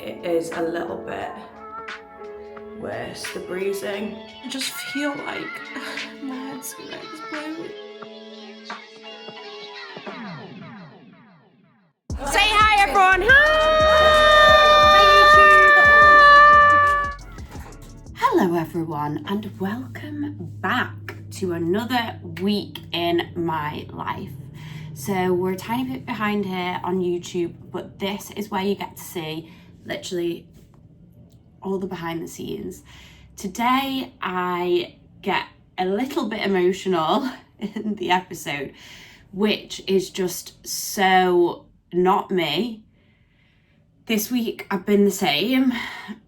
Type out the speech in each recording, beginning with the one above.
it is a little bit worse, the bruising. I just feel like my head's gonna explode. Say hi everyone, hi! Hello everyone and welcome back to another week in my life. So we're a tiny bit behind here on YouTube, but this is where you get to see literally all the behind the scenes. Today I get a little bit emotional in the episode, which is just so not me. This week I've been the same,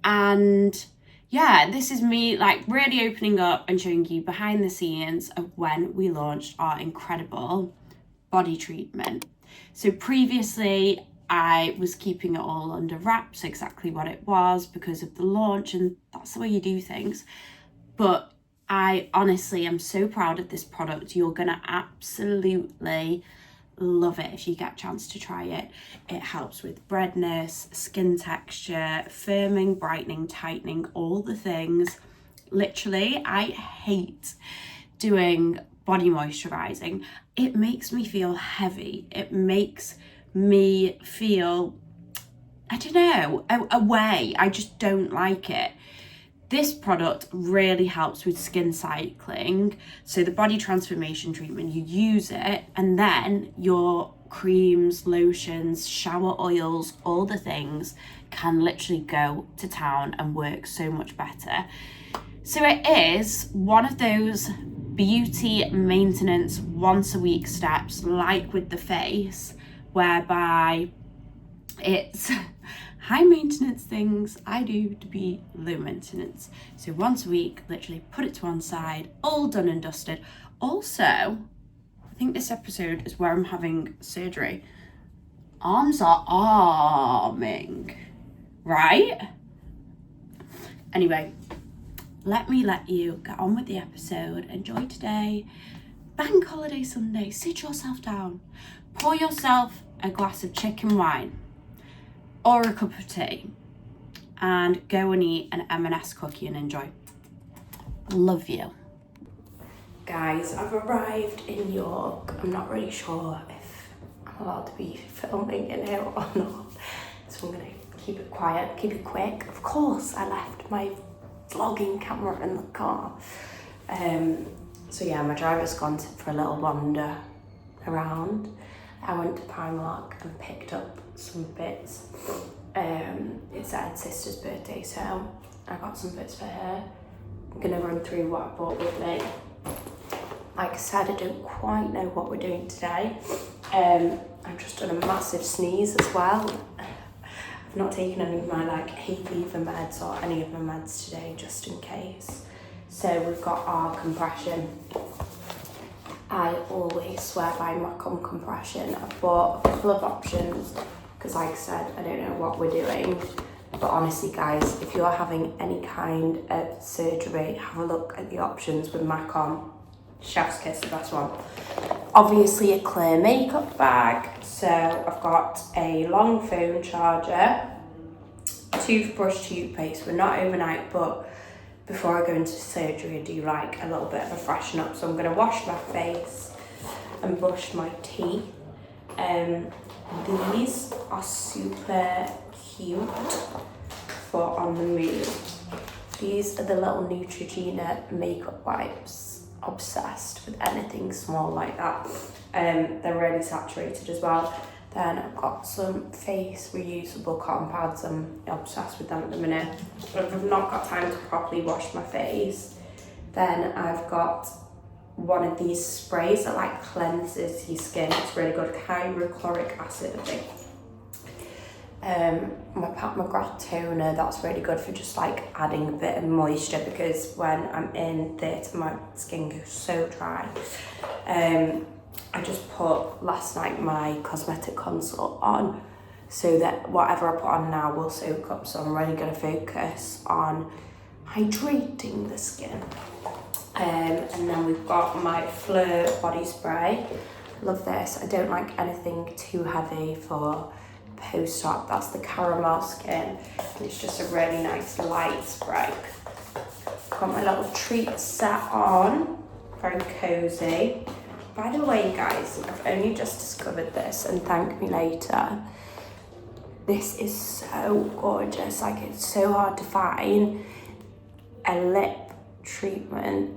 and yeah, this is me like really opening up and showing you behind the scenes of when we launched our incredible body treatment. So previously I was keeping it all under wraps, exactly what it was, because of the launch, and that's the way you do things. But I honestly am so proud of this product. You're gonna absolutely love it if you get a chance to try it. It helps with redness, skin texture, firming, brightening, tightening, all the things. Literally, I hate doing body moisturizing. It makes me feel heavy. It makes me feel, I don't know, a way. I just don't like it. This product really helps with skin cycling. So the body transformation treatment, you use it and then your creams, lotions, shower oils, all the things can literally go to town and work so much better. So it is one of those beauty maintenance once a week steps, like with the face, whereby it's high maintenance things I do to be low maintenance. So once a week, literally put it to one side, all done and dusted. Also, I think this episode is where I'm having surgery. Arms are arming, right? Anyway, let you get on with the episode. Enjoy today. Bank holiday Sunday. Sit yourself down. Pour yourself a glass of chicken wine or a cup of tea and go and eat an M&S cookie and enjoy. Love you. Guys, I've arrived in York. I'm not really sure if I'm allowed to be filming in here or not. So I'm gonna keep it quiet, keep it quick. Of course, I left my vlogging camera in the car. So yeah, my driver's gone for a little wander around. I went to Primark and picked up some bits. It's Ed's sister's birthday, so I got some bits for her. I'm gonna run through what I bought with me. Like I said, I don't quite know what we're doing today. I've just done a massive sneeze as well. I've not taken any of my like hay fever meds or any of my meds today, just in case. So we've got our compression. I always swear by Macom compression. I've bought a couple of options because, like I said, I don't know what we're doing. But honestly, guys, if you're having any kind of surgery, have a look at the options with Macom. Chef's kiss, the best one. Obviously, a clear makeup bag. So I've got a long phone charger, toothbrush, toothpaste. We're not overnight, but before I go into surgery, I do like a little bit of a freshen up. So I'm going to wash my face and brush my teeth. These are super cute for on the move. These are the little Neutrogina makeup wipes. Obsessed with anything small like that. They're really saturated as well. Then I've got some face reusable cotton pads. I'm obsessed with them at the minute. But if I've not got time to properly wash my face, then I've got one of these sprays that like cleanses your skin. It's really good. Hydrochloric acid, I think. My McGrath toner, that's really good for just like adding a bit of moisture, because when I'm in theatre my skin goes so dry. I just put last night my Cosmetic consult on so that whatever I put on now will soak up, so I'm really going to focus on hydrating the skin. And then we've got my Phlur body spray. Love this. I don't like anything too heavy for post-op. That's the caramel skin. and it's just a really nice light spray. Got my little treat set on, very cozy. By the way, guys, I've only just discovered this, and thank me later. This is so gorgeous. Like, it's so hard to find a lip treatment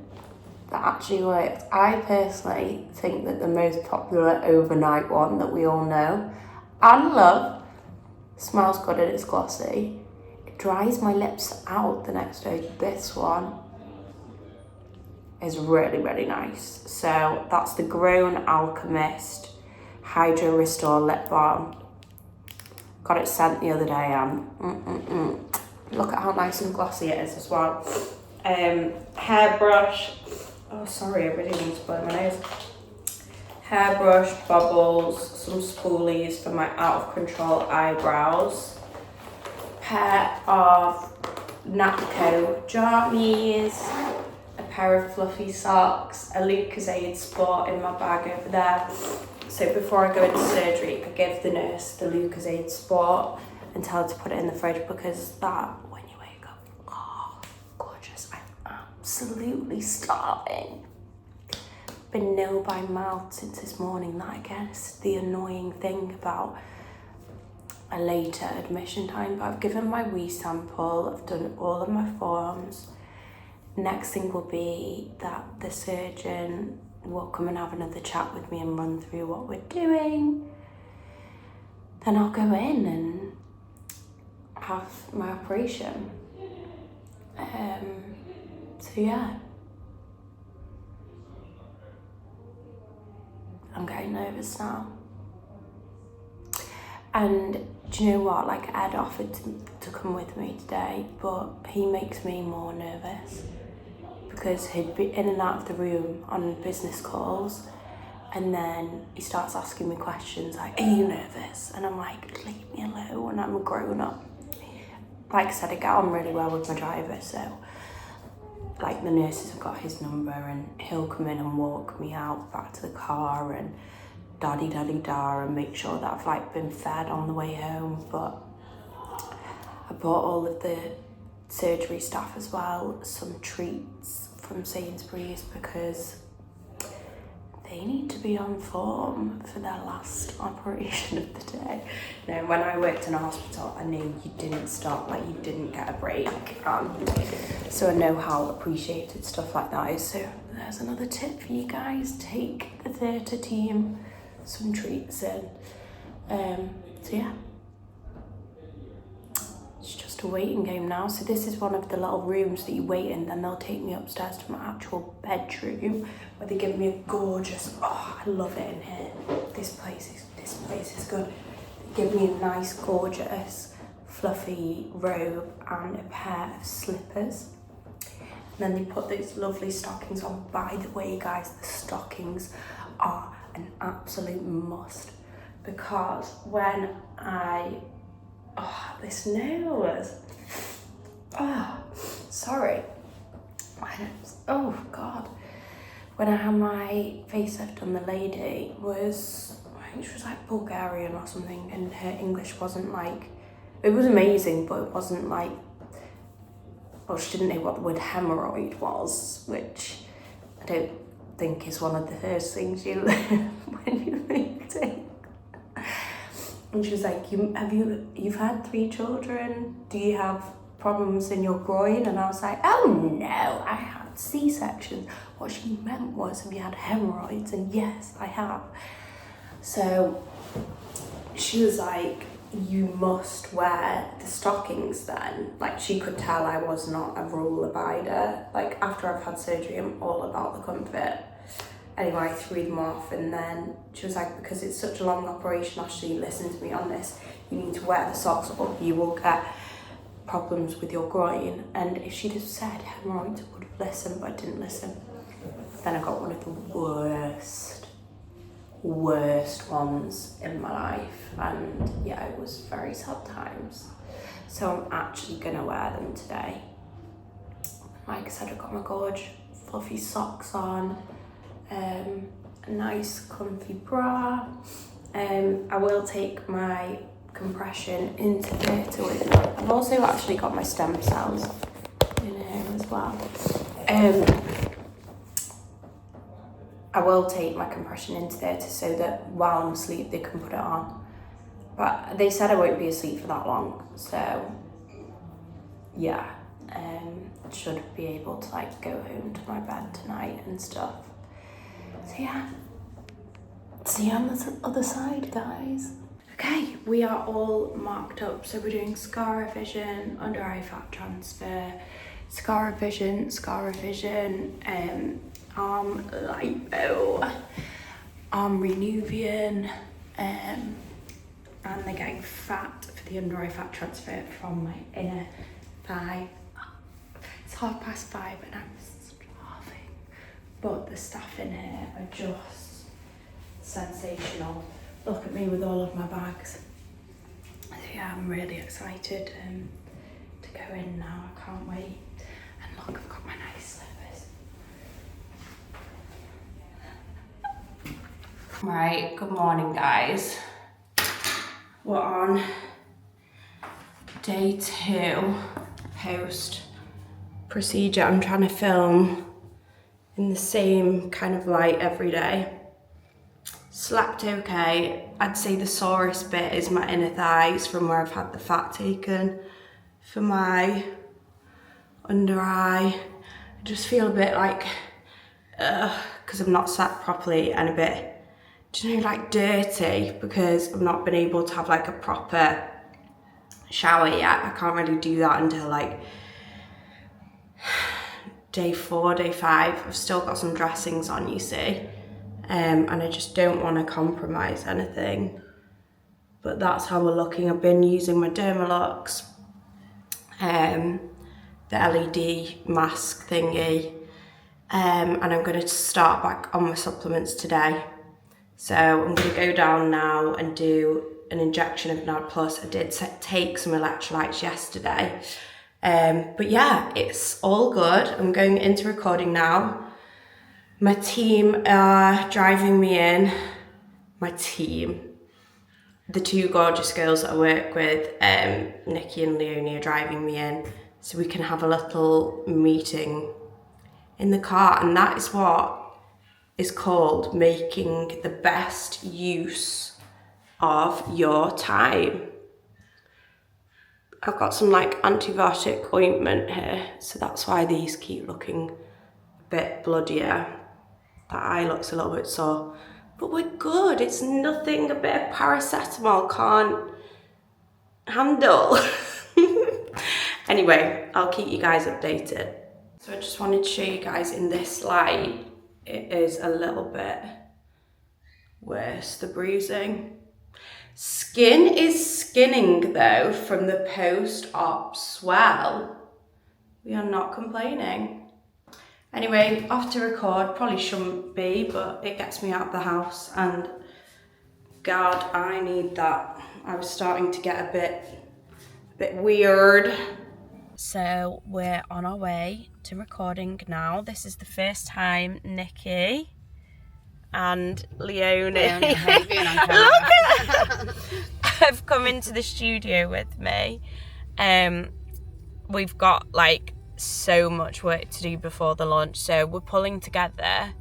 that actually works. I personally think that the most popular overnight one that we all know and love, smells good and it's glossy. It dries my lips out the next day. This one is really, really nice. So that's the Grown Alchemist Hydra-Restore Lip Balm. Got it sent the other day, and look at how nice and glossy it is as well. Hairbrush. Oh, sorry, I really need to blow my nose. Hairbrush, bubbles, some spoolies for my out of control eyebrows. Pair of Napco jammies. A pair of fluffy socks. A Lucozade Sport in my bag over there. So before I go into surgery, I give the nurse the Lucozade Sport and tell her to put it in the fridge, because that, when you wake up, oh, gorgeous. I'm absolutely starving. Been nil by mouth since this morning. That, I guess, the annoying thing about a later admission time. But I've given my wee sample. I've done all of my forms. Next thing will be that the surgeon will come and have another chat with me and run through what we're doing. Then I'll go in and have my operation. So yeah. I'm getting nervous now. And do you know what? Like, Ed offered to come with me today, but he makes me more nervous because he'd be in and out of the room on business calls, and then he starts asking me questions like, are you nervous? And I'm like, leave me alone, I'm a grown up. Like I said, I get on really well with my driver, so like the nurses have got his number and he'll come in and walk me out back to the car and da-dee-da-dee-da and make sure that I've like been fed on the way home. But I bought all of the surgery staff as well some treats from Sainsbury's because they need to be on form for their last operation of the day. Now, when I worked in a hospital, I knew you didn't stop, like you didn't get a break. So I know how appreciated stuff like that is. So there's another tip for you guys. Take the theatre team some treats in. So yeah. It's just a waiting game now. So this is one of the little rooms that you wait in, then they'll take me upstairs to my actual bedroom where they give me a gorgeous, oh, I love it in here. This place is good. They give me a nice, gorgeous, fluffy robe and a pair of slippers. And then they put these lovely stockings on. By the way, guys, the stockings are an absolute must because when this nose. Oh, sorry. Oh, God. When I had my facelift on, the lady was, I think she was like Bulgarian or something, and her English wasn't like, it was amazing, but it wasn't like, well, she didn't know what the word hemorrhoid was, which I don't think is one of the first things you learn when you move to. And she was like, you've had 3 children? Do you have problems in your groin? And I was like, oh no, I had C-sections. What she meant was, have you had hemorrhoids? And yes, I have. So she was like, you must wear the stockings then. Like, she could tell I was not a rule abider. Like, after I've had surgery, I'm all about the comfort. Anyway, I threw them off, and then she was like, because it's such a long operation, Ashley, listen to me on this, you need to wear the socks or you will get problems with your groin. And if she'd have said hemorrhoids, I would have listened, but I didn't listen. Then I got one of the worst ones in my life, and yeah, it was very sad times. So I'm actually gonna wear them today. Like I said, I got my gorge fluffy socks on. A nice comfy bra. I will take my compression into Vita with me. I've also actually got my stem cells in here as well. I will take my compression into Vita so that while I'm asleep they can put it on. But they said I won't be asleep for that long, so yeah, should be able to like go home to my bed tonight and stuff. So yeah, see you on the other side, guys. Okay, we are all marked up. So we're doing scar revision, under eye fat transfer, scar revision, arm lipo, arm renuvian, and they're getting fat for the under eye fat transfer from my inner thigh. It's 5:30 and I'm starving, but the staff in here are just sensational. Look at me with all of my bags. So yeah, I'm really excited to go in now. I can't wait. And look, I've got my nice slippers. Right, good morning, guys. We're on day 2 post procedure. I'm trying to film in the same kind of light every day. Slept okay. I'd say the sorest bit is my inner thighs from where I've had the fat taken for my under eye. I just feel a bit like, because I've not sat properly, and a bit, do you know, like dirty, because I've not been able to have like a proper shower yet. I can't really do that until like day 4, day 5. I've still got some dressings on, you see. And I just don't want to compromise anything. But that's how we're looking. I've been using my Dermalux, the LED mask thingy, and I'm going to start back on my supplements today. So I'm going to go down now and do an injection of NAD+. I did take some electrolytes yesterday. But yeah, it's all good. I'm going into recording now. My team are driving me in. My team, the 2 gorgeous girls that I work with, Nikki and Leonie, are driving me in so we can have a little meeting in the car. And that is what is called making the best use of your time. I've got some like antibiotic ointment here, so that's why these keep looking a bit bloodier. That eye looks a little bit sore, but we're good. It's nothing a bit of paracetamol can't handle. Anyway, I'll keep you guys updated. So I just wanted to show you guys in this light, it is a little bit worse, the bruising. Skin is skinning though from the post-op swell. We are not complaining. Anyway, off to record. Probably shouldn't be, but it gets me out of the house, and God, I need that. I was starting to get a bit weird. So we're on our way to recording now. This is the first time Nikki and Leonie have come into the studio with me. We've got like so much work to do before the launch, so we're pulling together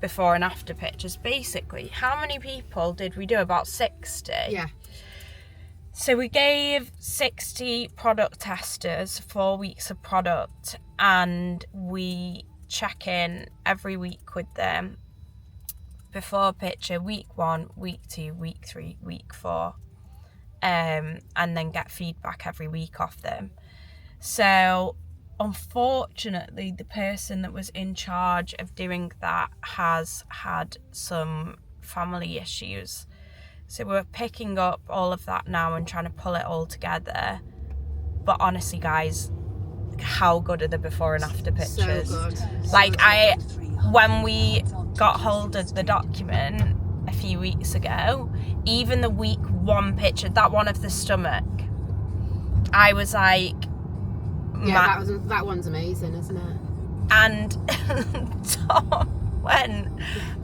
before and after pictures. Basically, how many people did we do? About 60. Yeah. So we gave 60 product testers 4 weeks of product, and we check in every week with them before picture, week 1, week 2, week 3, week 4, and then get feedback every week off them. So unfortunately, the person that was in charge of doing that has had some family issues. So we're picking up all of that now and trying to pull it all together. But honestly, guys, how good are the before and after pictures? So good. Like, when we got hold of the document a few weeks ago, even the week 1 picture, that one of the stomach, I was like, yeah, that one's amazing, isn't it? And Tom went,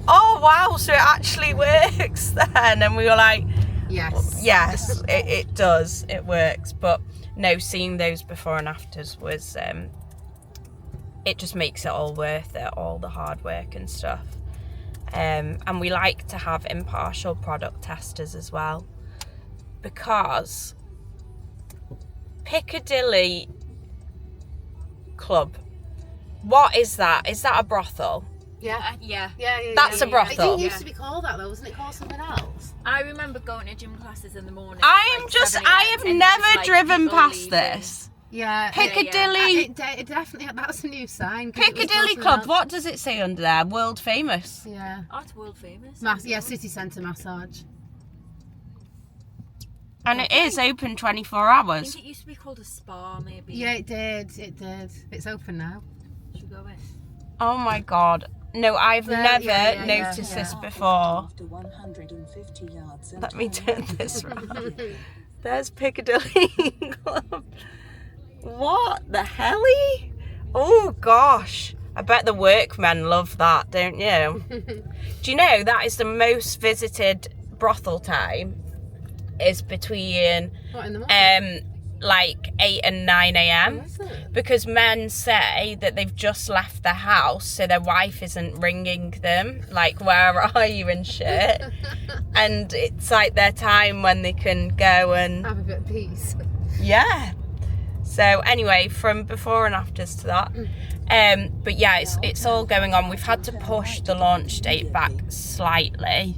oh wow, so it actually works then. And we were like, Yes. Yes, it does. It works. But no, seeing those before and afters was, it just makes it all worth it, all the hard work and stuff. And we like to have impartial product testers as well, because Piccadilly Club, what is that? Is that a brothel? Yeah. Yeah. That's a brothel. It didn't used to be called that though, wasn't it called something else? I remember going to gym classes in the morning. I have never driven past leaving. this. Yeah. Piccadilly. It definitely, that's a new sign. Piccadilly Club, what does it say under there? World famous. Yeah. Oh, it's world famous. City centre massage. And it is open 24 I hours. think it used to be called a spa, maybe. Yeah, it did. It's open now. Should we go in? Oh my god. No, I've never yeah, noticed this before. Let me turn this round. There's Piccadilly Club. What the helly? Oh gosh. I bet the workmen love that, don't you? Do you know that is the most visited brothel time is between What, in the morning? like 8 and 9 a.m. Is it? because men say that they've just left the house so their wife isn't ringing them like, where are you and shit. And it's like their time when they can go and Have a bit of peace. yeah. So anyway, from before and afters to that. But yeah, it's all going on. We've had to push the launch date back slightly,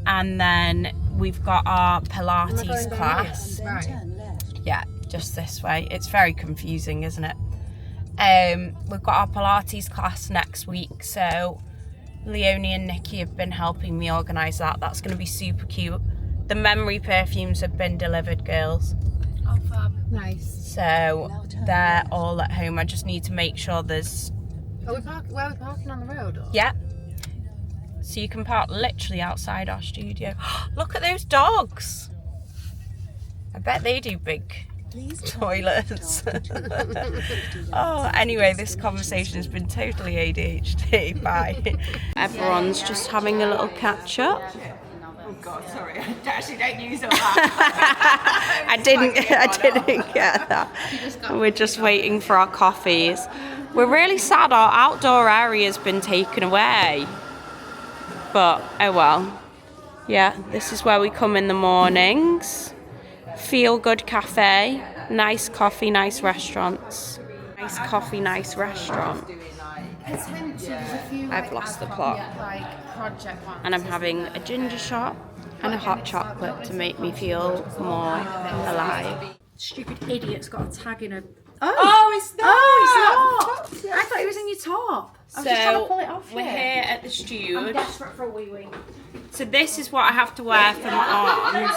and then we've got our Pilates class. Right. Yeah, just this way. It's very confusing, isn't it? We've got our Pilates class next week, so Leonie and Nikki have been helping me organise that. That's going to be super cute. The Memree perfumes have been delivered, girls. Oh, fab. Nice. So they're all at home. I just need to make sure there's... Where are we parking on the road? Or? Yeah. So you can park literally outside our studio. Look at those dogs. I bet they do big toilets. Oh, anyway, this conversation has been totally ADHD. Bye. Everyone's just having a little catch up. Oh God, sorry, I actually don't use all that. I didn't get that. We're just waiting for our coffees. We're really sad our outdoor area's been taken away. But, oh well. Yeah, this is where we come in the mornings. Feel Good Cafe. Nice coffee, nice restaurants. Nice coffee, nice restaurant. I've lost the plot. And I'm having a ginger shot and a hot chocolate to make me feel more alive. Stupid idiot's got a tag in a... Oh, it's not. I thought it was in your top. I was just trying to So pull it off we're here at the studio. I'm desperate for a wee wee. So this is what I have to wear for my arms.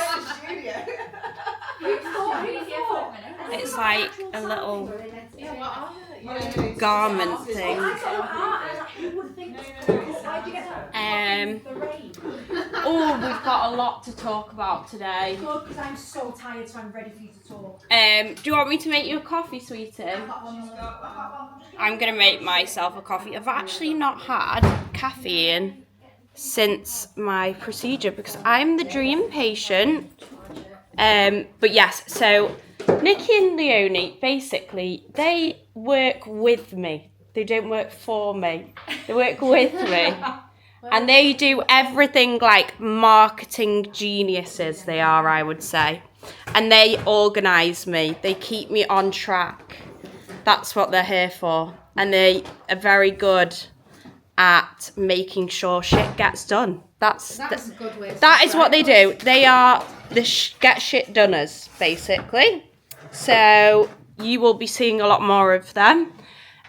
It's like a little garment thing. Oh, we've got a lot to talk about today. Good, because I'm so tired, so I'm ready for you to talk. Do you want me to make you a coffee, sweetie? I'm going to make myself a coffee. I've actually not had caffeine since my procedure because I'm the dream patient. But yes, so Nikki and Leonie, basically, they work with me. They don't work for me. They work with me. And they do everything like marketing geniuses, they are, I would say. And they organise me. They keep me on track. That's what they're here for. And they are very good at making sure shit gets done. That's a good way. That is what they do. They are the get shit doners, basically. So you will be seeing a lot more of them.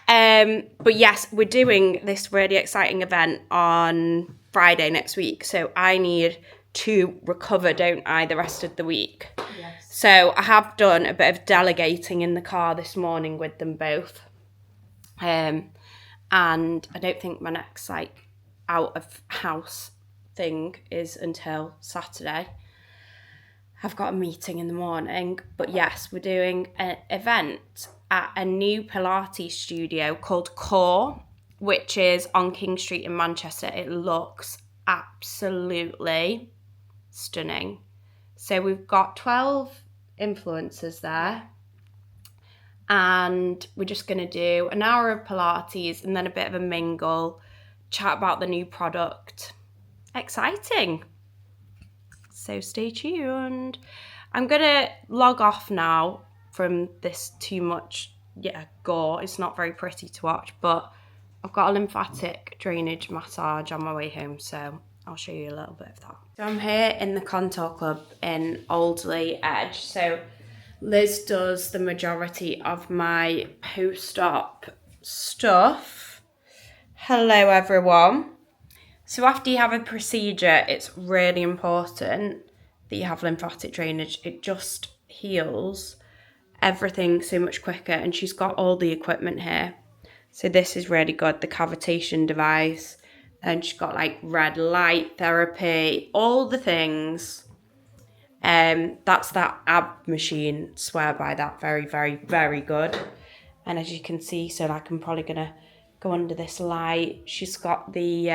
But yes, we're doing this really exciting event on Friday next week. So I need to recover, don't I, the rest of the week. Yes. So I have done a bit of delegating in the car this morning with them both. And I don't think my next like out of house thing is until Saturday. I've got a meeting in the morning, but yes, we're doing an event at a new Pilates studio called Core, which is on King Street in Manchester. It looks absolutely stunning. So we've got 12 influencers there. And we're just going to do an hour of Pilates and then a bit of a mingle, chat about the new product. Exciting. So stay tuned. I'm going to log off now from this too much, gore. It's not very pretty to watch, but I've got a lymphatic drainage massage on my way home, so I'll show you a little bit of that. So I'm here in the Contour Club in Alderley Edge. So Liz does the majority of my post-op stuff. Hello everyone. So after you have a procedure, it's really important that you have lymphatic drainage. It just heals everything so much quicker, and she's got all the equipment here. So this is really good, the cavitation device, and she's got like red light therapy, all the things. That's that ab machine, swear by that, very, very, very good. And as you can see, so like I'm probably gonna go under this light. She's got the,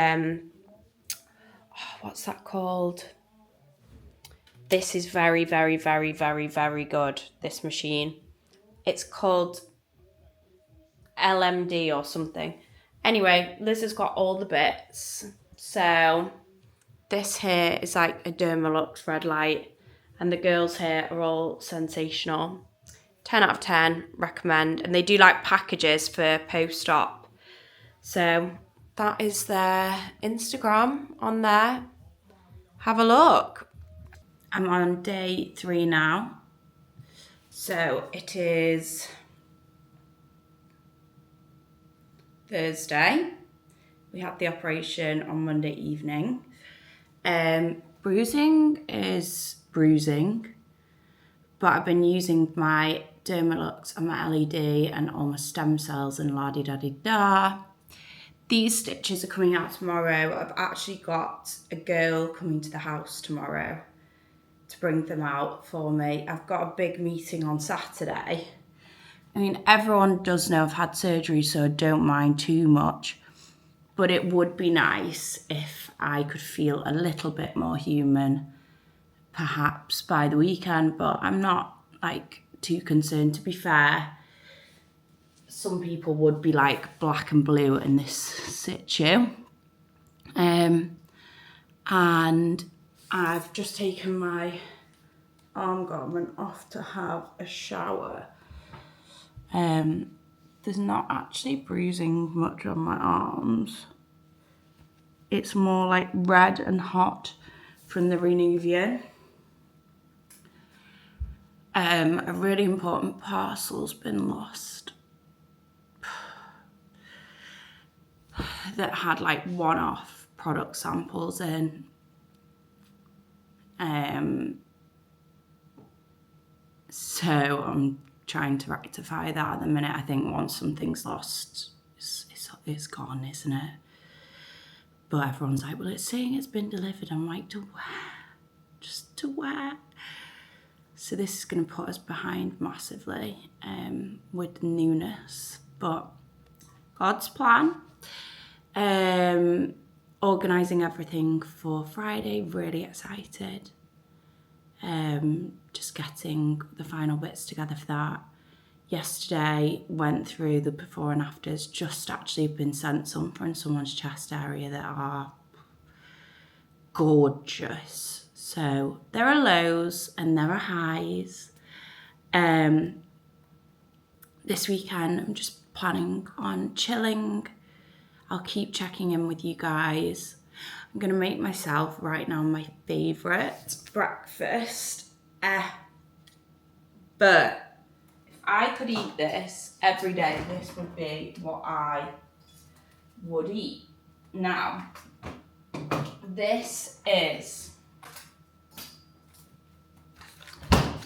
what's that called? This is very, very, very, very, very good, this machine. It's called LMD or something. Anyway, Liz has got all the bits. So this here is like a Dermalux red light. And the girls here are all sensational. 10 out of 10, recommend. And they do like packages for post-op. So that is their Instagram on there. Have a look. I'm on day 3 now. So it is Thursday. We had the operation on Monday evening. Bruising is bruising, but I've been using my Dermalux and my LED and all my stem cells and la-di-da-di-da. These stitches are coming out tomorrow. I've actually got a girl coming to the house tomorrow to bring them out for me. I've got a big meeting on Saturday. I mean, everyone does know I've had surgery, so I don't mind too much, but it would be nice if I could feel a little bit more human perhaps by the weekend, but I'm not like too concerned. To be fair, some people would be like black and blue in this situ. And I've just taken my arm garment off to have a shower. There's not actually bruising much on my arms. It's more like red and hot from the Renewvian. A really important parcel's been lost that had like one-off product samples in. So I'm trying to rectify that at the minute. I think once something's lost, it's gone, isn't it? But everyone's like, well, it's saying it's been delivered. I'm like, to where? Just to where? So this is going to put us behind massively with the newness, but God's plan. Organising everything for Friday, really excited. Just getting the final bits together for that. Yesterday went through the before and afters, just actually been sent some from someone's chest area that are gorgeous. So there are lows and there are highs. This weekend I'm just planning on chilling. I'll keep checking in with you guys. I'm gonna make myself right now my favourite breakfast ever. If I could eat this every day, this would be what I would eat. Now, this is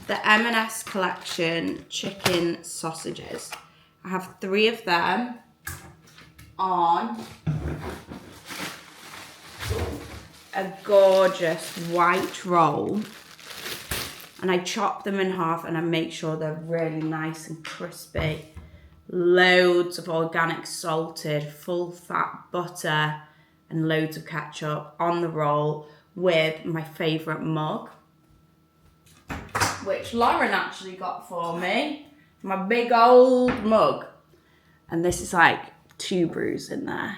the M&S collection chicken sausages. I have 3 of them on a gorgeous white roll, and I chop them in half and I make sure they're really nice and crispy. Loads of organic salted full fat butter and loads of ketchup on the roll with my favourite mug. which Lauren actually got for me. My big old mug. And this is like 2 brews in there.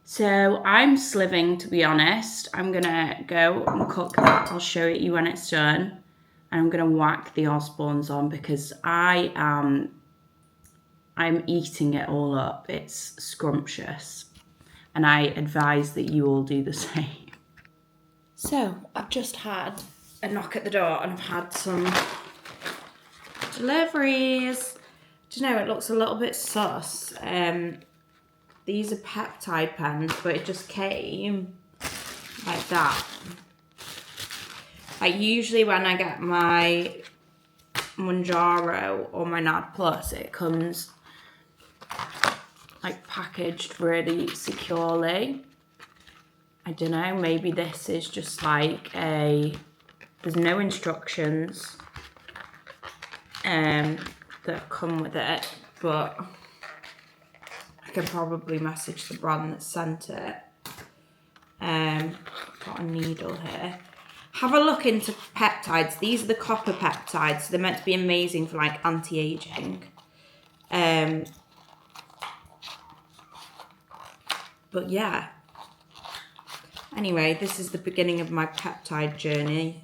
So I'm sliving, to be honest. I'm gonna go and cook that. I'll show it you when it's done. And I'm gonna whack the Osbornes on because I'm eating it all up. It's scrumptious. And I advise that you all do the same. So I've just had a knock at the door and I've had some deliveries. Do you know, it looks a little bit sus. These are peptide pens, but it just came like that. Like usually when I get my Mounjaro or my NAD Plus, it comes like packaged really securely. I don't know, maybe this is just like there's no instructions that come with it, but I can probably message the brand that sent it. Got a needle here. Have a look into peptides. These are the copper peptides. They're meant to be amazing for like anti-aging. But yeah. Anyway, this is the beginning of my peptide journey.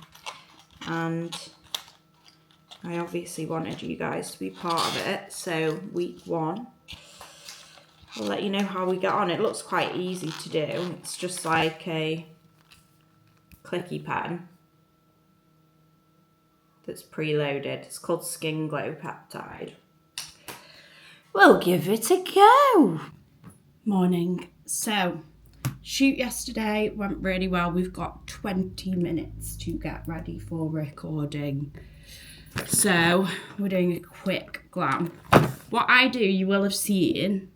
And I obviously wanted you guys to be part of it. So week 1. I'll let you know how we get on. It looks quite easy to do. It's just like a clicky pen that's preloaded. It's called Skin Glow Peptide. We'll give it a go. Morning. So, shoot yesterday went really well. We've got 20 minutes to get ready for recording. So, we're doing a quick glam. What I do, you will have seen,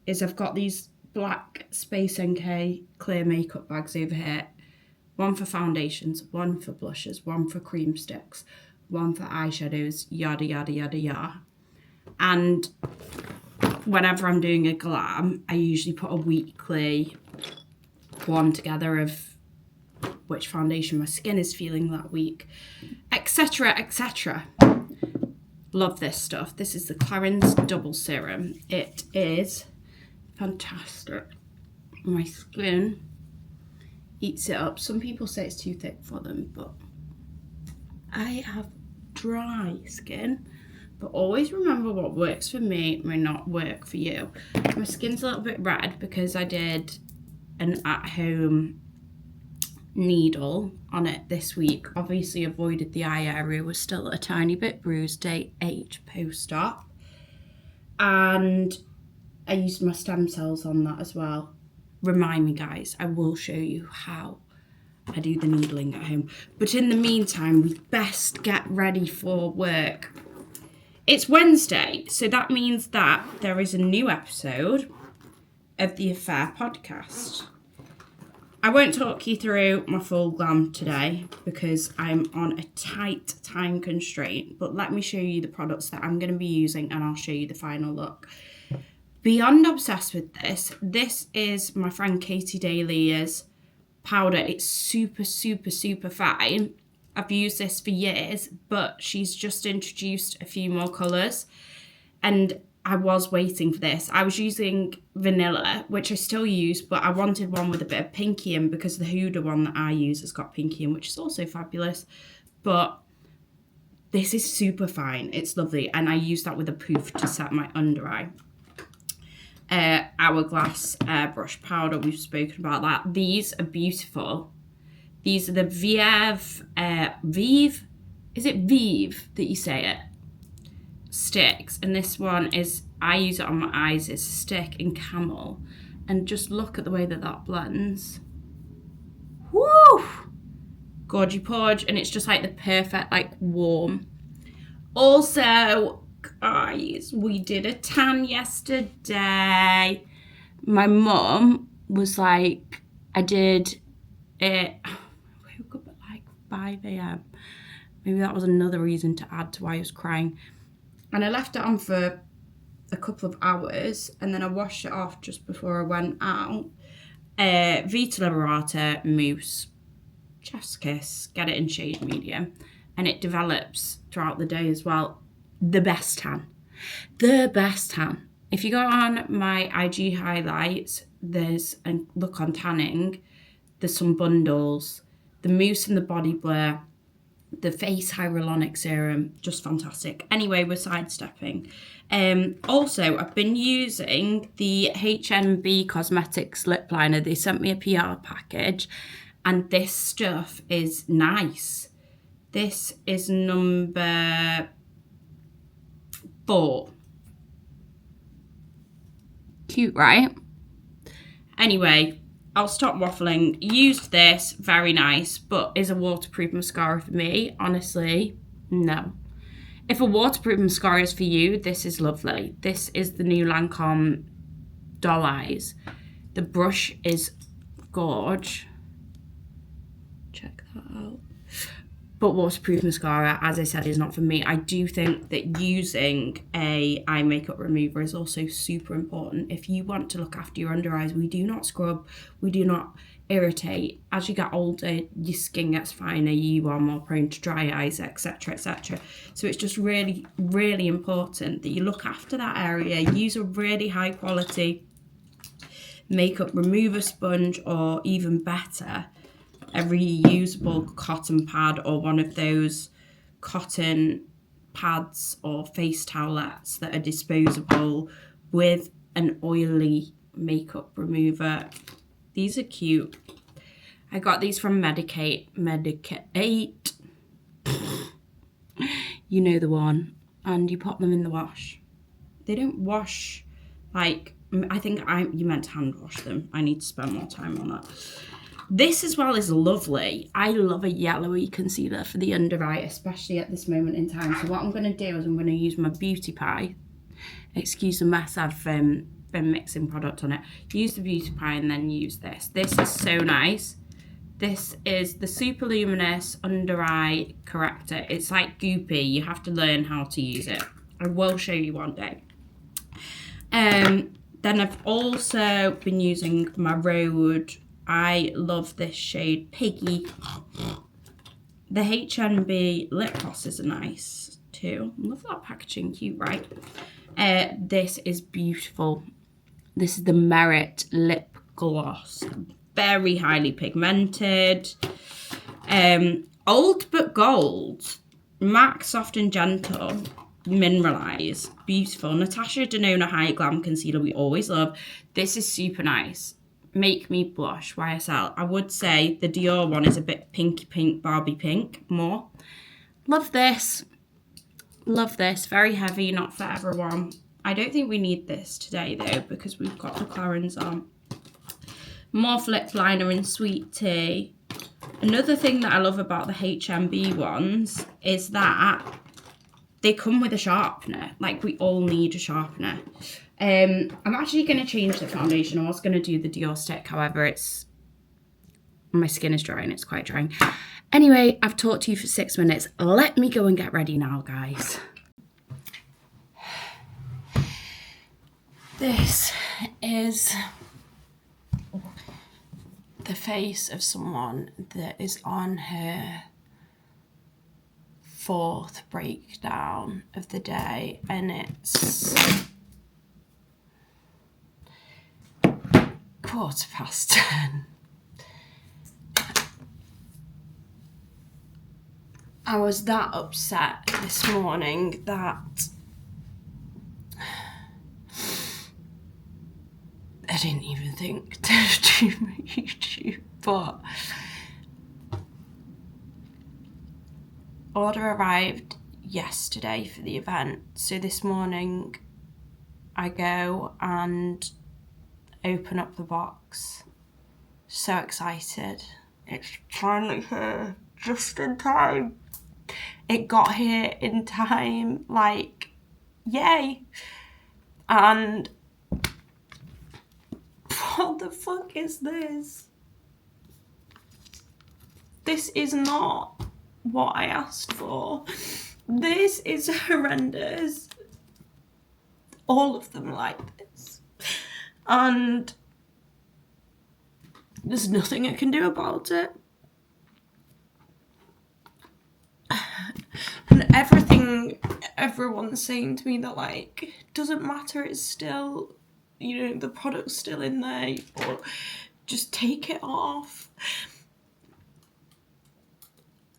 is I've got these black Space NK clear makeup bags over here. One for foundations, one for blushes, one for cream sticks, one for eyeshadows, yada, yada, yada, yada. And whenever I'm doing a glam, I usually put a weekly one together of which foundation my skin is feeling that week, etc, etc. Love this stuff. This is the Clarins Double Serum. It is fantastic. My skin eats it up. Some people say it's too thick for them, but I have dry skin. But always remember what works for me may not work for you. My skin's a little bit red because I did an at-home needle on it this week. Obviously avoided the eye area, was still a tiny bit bruised, day 8 post-op. And I used my stem cells on that as well. Remind me, guys, I will show you how I do the needling at home. But in the meantime, we best get ready for work. It's Wednesday, so that means that there is a new episode of the Affair podcast. I won't talk you through my full glam today because I'm on a tight time constraint, but let me show you the products that I'm going to be using and I'll show you the final look. Beyond obsessed with this. This is my friend Katie Dahlia's powder. It's super, super, super fine. I've used this for years, but she's just introduced a few more colours. And I was waiting for this. I was using vanilla, which I still use, but I wanted one with a bit of pinky in because the Huda one that I use has got pinky in, which is also fabulous. But this is super fine. It's lovely. And I use that with a poof to set my under eye. Hourglass airbrush powder. We've spoken about that. These are beautiful. These are the Vieve, Vieve? Is it Vieve that you say it? Sticks. And this one is, I use it on my eyes, it's stick in camel. And just look at the way that that blends. Woo! Gorgy porge. And it's just like the perfect, like warm. Also, guys, we did a tan yesterday. My mum was like, I did it. I woke up at like 5 a.m. Maybe that was another reason to add to why I was crying. And I left it on for a couple of hours and then I washed it off just before I went out. Vita liberata mousse, chef's kiss, get it in shade medium. and it develops throughout the day as well. The best tan. The best tan. If you go on my IG highlights, there's a look on tanning. There's some bundles. The mousse and the body blur. The face hyaluronic serum, just fantastic. Anyway, we're sidestepping. Also, I've been using the HNB Cosmetics lip liner. They sent me a PR package, and this stuff is nice. This is number 4. Cute, right? Anyway, I'll stop waffling. Used this, very nice, but is a waterproof mascara for me? Honestly, no. If a waterproof mascara is for you, this is lovely. This is the new Lancôme Doll Eyes. The brush is gorge. Check that out. But waterproof mascara, as I said, is not for me. I do think that using a eye makeup remover is also super important. If you want to look after your under eyes, we do not scrub, we do not irritate. As you get older, your skin gets finer, you are more prone to dry eyes, etc, etc. So it's just really, really important that you look after that area. Use a really high quality makeup remover sponge, or even better, a reusable cotton pad, or one of those cotton pads or face towelettes that are disposable with an oily makeup remover. These are cute. I got these from Medicate. You know the one. And you pop them in the wash. They don't wash, like, I think you meant to hand wash them. I need to spend more time on that. This as well is lovely. I love a yellowy concealer for the under eye, especially at this moment in time. So what I'm going to do is I'm going to use my Beauty Pie. Excuse the mess, I've been mixing product on it. Use the Beauty Pie and then use this. This is so nice. This is the Super Luminous Under Eye Corrector. It's like goopy. You have to learn how to use it. I will show you one day. Then I've also been using my Rhode. I love this shade, Piggy. The HNB lip glosses are nice too. Love that packaging, cute, right? This is beautiful. This is the Merit lip gloss. Very highly pigmented. Old but gold. MAC Soft and Gentle. Mineralise. Beautiful. Natasha Denona High Glam Concealer, we always love. This is super nice. Make Me Blush, YSL. I would say the Dior one is a bit pinky pink, Barbie pink more. Love this. Love this. Very heavy, not for everyone. I don't think we need this today though, because we've got the Clarins on. Morph lip liner in Sweet Tea. Another thing that I love about the HNB ones is that they come with a sharpener. Like, we all need a sharpener. I'm actually going to change the foundation. I was going to do the Dior stick, however, my skin is dry and it's quite drying. Anyway, I've talked to you for 6 minutes. Let me go and get ready now, guys. This is the face of someone that is on her 4th breakdown of the day, and it's 10:15. I was that upset this morning that I didn't even think to do my YouTube, but order arrived yesterday for the event. So this morning I go and open up the box. So excited. It's finally here, just in time. It got here in time, like, yay. And what the fuck is this? This is not what I asked for. This is horrendous. All of them like this. And there's nothing I can do about it. everything everyone's saying to me that, like, doesn't matter, it's still, you know, the product's still in there, or just take it off.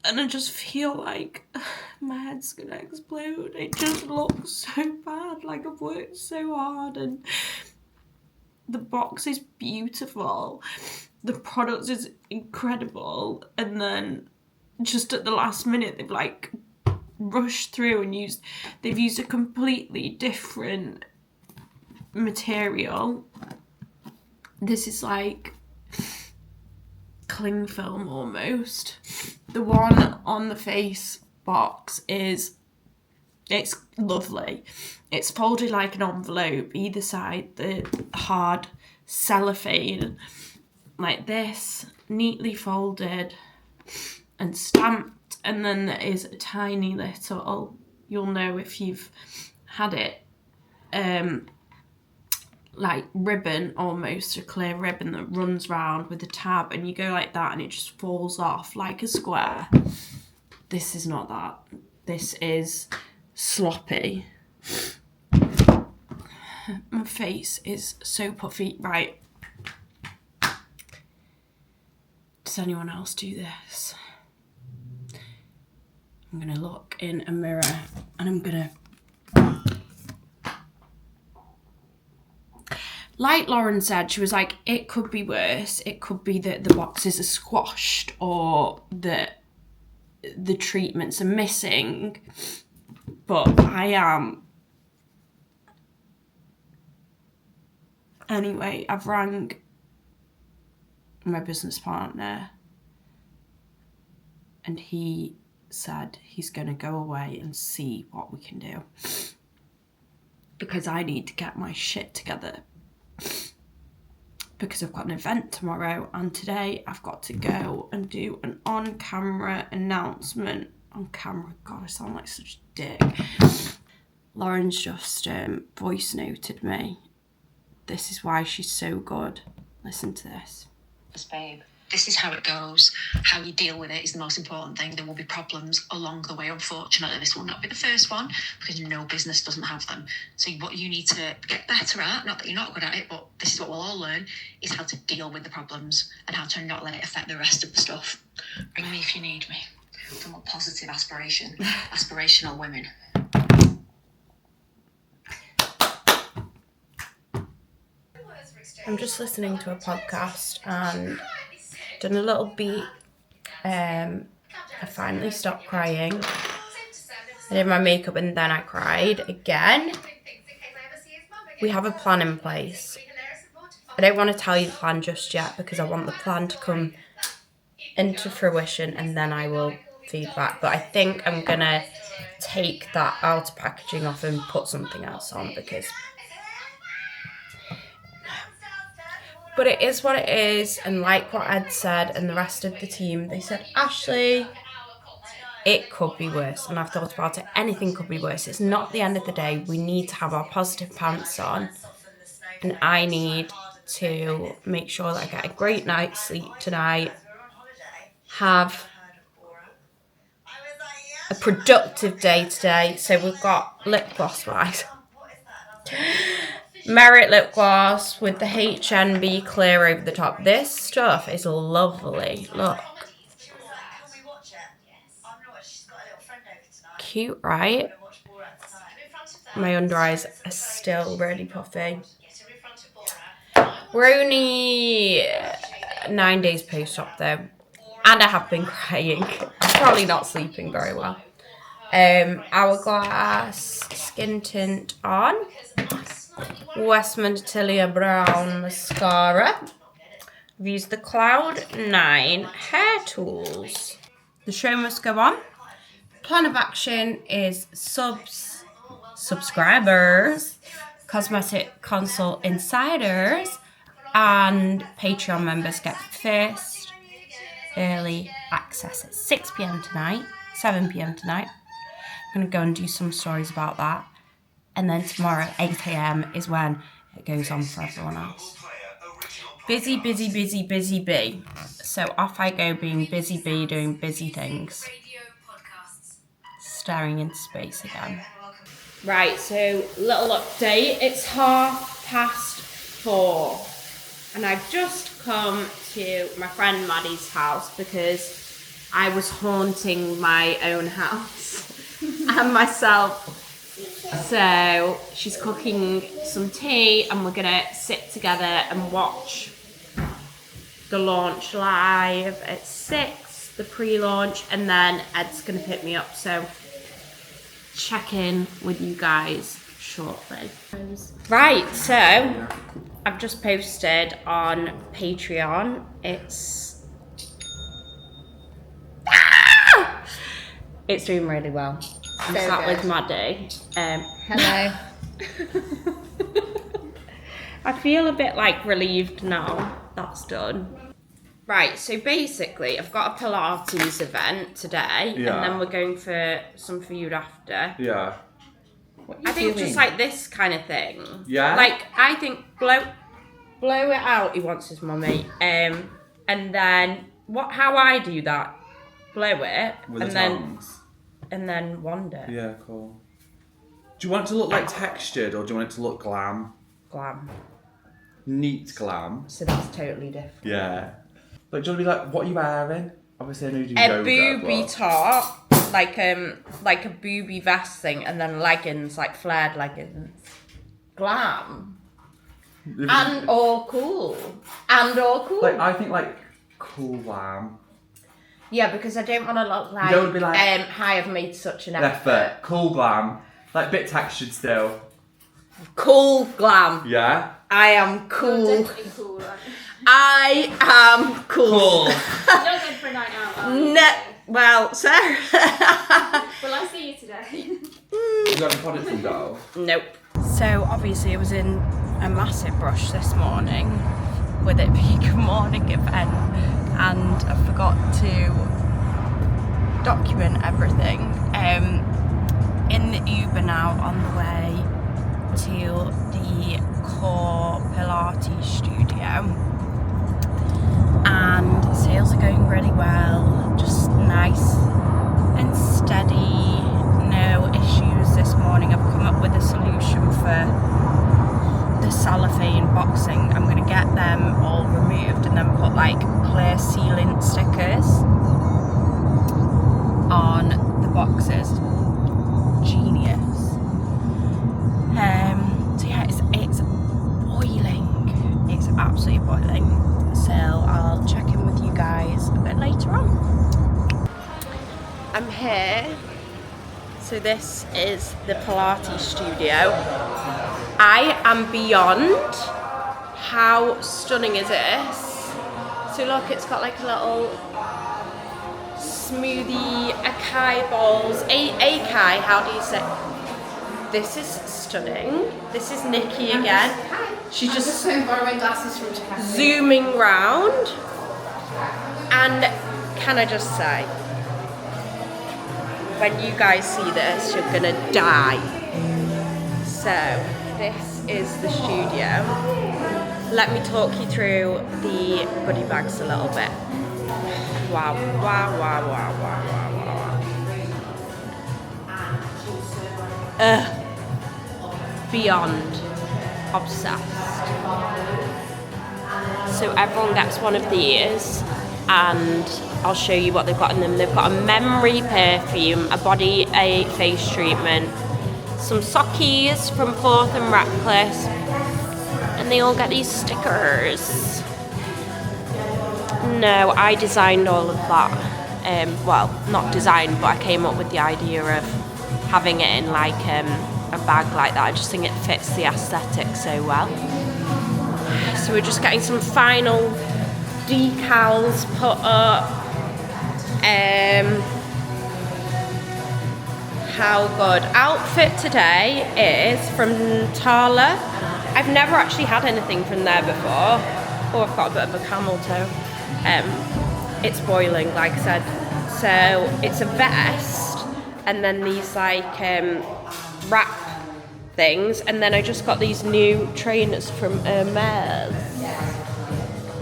And I just feel like my head's gonna explode. It just looks so bad. Like, I've worked so hard and the box is beautiful. The product is incredible. And then just at the last minute, they've like rushed through and they've used a completely different material. This is like cling film almost. The one on the face box it's lovely. It's folded like an envelope, either side, the hard cellophane like this, neatly folded and stamped, and then there is a tiny little, you'll know if you've had it, like ribbon, almost a clear ribbon that runs round with a tab, and you go like that and it just falls off like a square. This is not that. This is sloppy. My face is so puffy. Right. Does anyone else do this? I'm gonna look in a mirror and I'm gonna, like Lauren said, she was like, it could be worse. It could be that the boxes are squashed or that the treatments are missing. But I am. Anyway, I've rang my business partner and he said he's going to go away and see what we can do. Because I need to get my shit together. Because I've got an event tomorrow and today I've got to go and do an on-camera announcement. On camera, God, I sound like such a dick. Lauren's just voice noted me. This is why she's so good. Listen to this. Babe, this is how it goes. How you deal with it is the most important thing. There will be problems along the way. Unfortunately, this will not be the first one because no business doesn't have them. So what you need to get better at, not that you're not good at it, but this is what we'll all learn, is how to deal with the problems and how to not let it affect the rest of the stuff. Ring me if you need me. For more positive aspirational women. I'm just listening to a podcast and done a little beat. I finally stopped crying. I did my makeup and then I cried again. We have a plan in place. I don't want to tell you the plan just yet because I want the plan to come into fruition and then I will feedback. But I think I'm going to take that outer packaging off and put something else on because... But it is what it is, and like what Ed said and the rest of the team, they said, Ashley, it could be worse. And I've thought about it, anything could be worse. It's not the end of the day. We need to have our positive pants on. And I need to make sure that I get a great night's sleep tonight. Have a productive day today. So we've got lip gloss wise. Merit lip gloss with the HNB clear over the top. This stuff is lovely. Look. Cute, right? My under eyes are still really puffy. We're only 9 days post-op though. And I have been crying. I'm probably not sleeping very well. Hourglass skin tint on. Westman Atelier Brown Mascara. I've used the Cloud 9 hair tools. The show must go on. Plan of action is subscribers, Cosmetic Consult Insiders, and Patreon members get first early access at 6 p.m. tonight, 7 p.m. tonight. I'm going to go and do some stories about that. And then tomorrow, 8 a.m. is when it goes on for everyone else. Busy, busy, busy, busy bee. So off I go being busy bee doing busy things. staring into space again. Right, so little update. It's 4:30, and I've just come to my friend Maddie's house because I was haunting my own house and myself. So she's cooking some tea, and we're gonna sit together and watch the launch live at 6, the pre-launch, and then Ed's gonna pick me up. So check in with you guys shortly. Right, so I've just posted on Patreon. It's doing really well. I'm sat with Maddie. Hello. I feel a bit like relieved now that's done. Right, so basically I've got a Pilates event today, and then we're going for some food after. Yeah. I think just like this kind of thing. Yeah? Like, I think blow it out, he wants his mummy. And then, how I do that, blow it, With and the then tongs. and then wander. Yeah, cool. Do you want it to look like textured, or do you want it to look glam? Glam. Neat glam. So that's totally different. Yeah. Like, do you want to be like, what are you wearing? Obviously, I know you do A yoga, booby but... top, like a booby vest thing, and then leggings, like flared leggings. Glam. And or cool. Like, I think, like, cool glam. Yeah, because I don't want to look like, don't be like hi, I've made such an effort. Cool glam. Like, bit textured still. Cool glam. Yeah? I am cool. You're definitely cool, right? I am cool. Not good for a night out. No, well, Sarah. Will I see you today? You got any products in dough? Nope. So obviously I was in a massive rush this morning with it being a morning event, and I forgot to document everything. In the Uber now on the way to the Core Pilates studio, and sales are going really well, just nice and steady, no issues this morning. I've come up with a solution for the cellophane boxing. I'm going to get them all removed and then put like clear sealant stickers on the boxes. Genius. So yeah, it's boiling. It's absolutely boiling. So I'll check in with you guys a bit later on. I'm here. So this is the Pilates studio. I am beyond. How stunning is this? So look, it's got like a little smoothie acai balls. Acai, how do you say? This is stunning. This is Nikki again. She's just borrowing glasses from Japan. zooming round. And can I just say, when you guys see this, you're gonna die. So this is the studio. Let me talk you through the goodie bags a little bit. Wow, wow, wow, wow, wow, wow, wow. Beyond obsessed. So everyone gets one of these, and I'll show you what they've got in them. They've got a Memree perfume, a face treatment, some sockies from Forth and Ratcliffe, and they all get these stickers. No, I designed all of that. Well, not designed, but I came up with the idea of having it in like a bag like that. I just think it fits the aesthetic so well. So we're just getting some final decals put up. How good. Outfit today is from Tala. I've never actually had anything from there before. Oh, I've got a bit of a camel toe. It's boiling, like I said. So it's a vest, and then these like wrap things, and then I just got these new trainers from Hermes.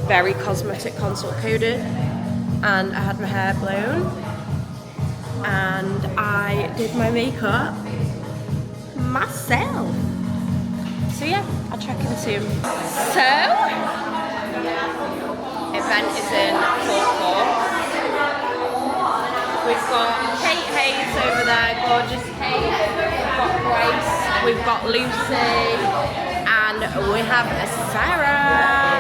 Very Cosmetic consult coded, and I had my hair blown. and I did my makeup myself. So yeah, I'll check in soon. So, event is in full form. We've got Kate Hayes over there, gorgeous Kate. We've got Grace, we've got Lucy, and we have Sarah,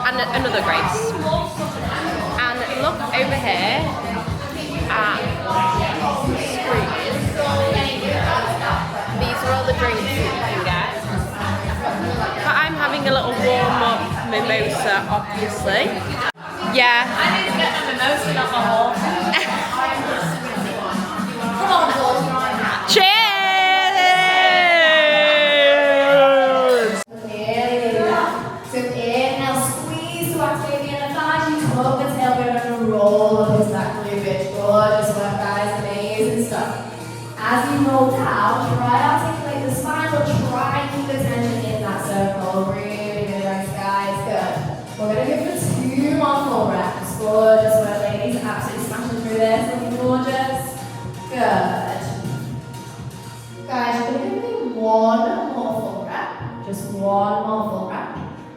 and another Grace. And look over here at the screen. These are all the drinks that you can get. But I'm having a little warm-up mimosa, obviously. Yeah. I need to get a mimosa, not my horse. Come on, horse. Cheers! So inhale, squeeze the wax baby in the thighs. You tuck the tailbone and roll up into that glue bitch. Gorgeous work, guys. Amazing stuff. As you roll down, try to articulate the spine, but try and keep the tension in that circle. Really good, nice, guys. Good. We're going to go for 2 more full reps. Gorgeous work, ladies. Absolutely smashing through this. Looking gorgeous. Good. Guys, you're going to give me 1 more full rep. Just 1 more full rep.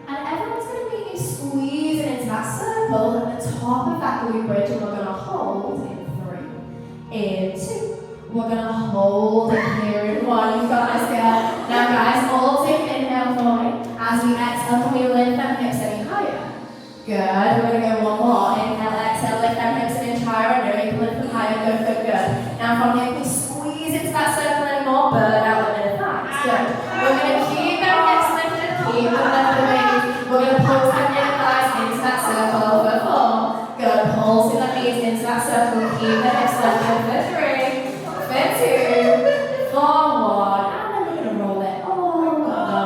And everyone's going to be squeezing into that circle at the top of that glute bridge, and we're going to hold in 3, in 2. We're going to hold it here in 1. You guys get. Now guys, all take an inhale for me. As we exhale, can we lift them hips any higher? Good. We're going to go 1 more. Inhale, exhale, lift them hips an inch higher. I know you can lift them higher. Good, good, good. Now from here, we squeeze into that circle anymore. Burn out the middle thighs. Good. We're going to keep them hips lifted. Keep them lifted, ladies. We're going to pulse them middle thighs into that circle for 4. Good. Pulsing the knees into that circle. Keep the hips lifted for 3. 2, 4, 1, and then we're going to roll it all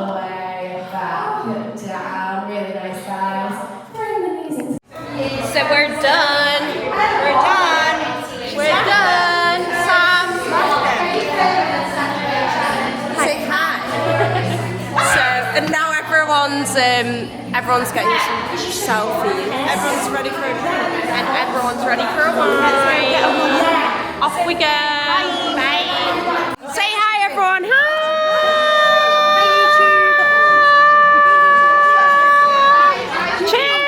the way back down. Really nice, guys. Bring the knees in. So we're done. We're done. We're done. Sam. Say hi. So and now everyone's getting some selfies. Everyone's ready for a drink. And everyone's ready for a wine. Off we go. Bye. Say hi, everyone. Hi. Cheers.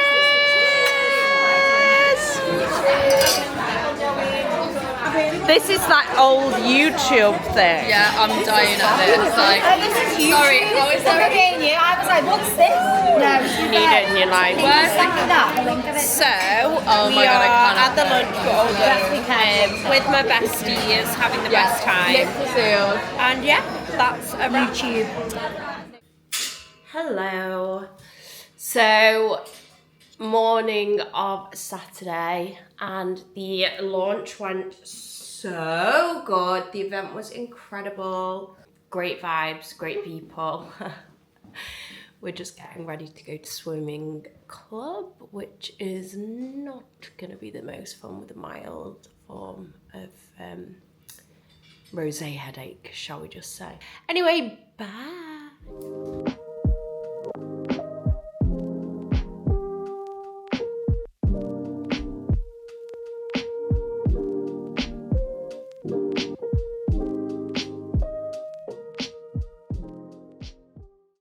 This is that old YouTube thing. Yeah, I'm dying of it. It's like, sorry, I was looking at you. I was like, what's this? No, You need it in your life. So, we are at the lunch with my besties, having the best time. And yeah, that's a YouTube. Hello. So, morning of Saturday, and the launch went so good. The event was incredible. Great vibes, great people. We're just getting ready to go to swimming club, which is not going to be the most fun, with a mild form of rosé headache, shall we just say. Anyway, bye.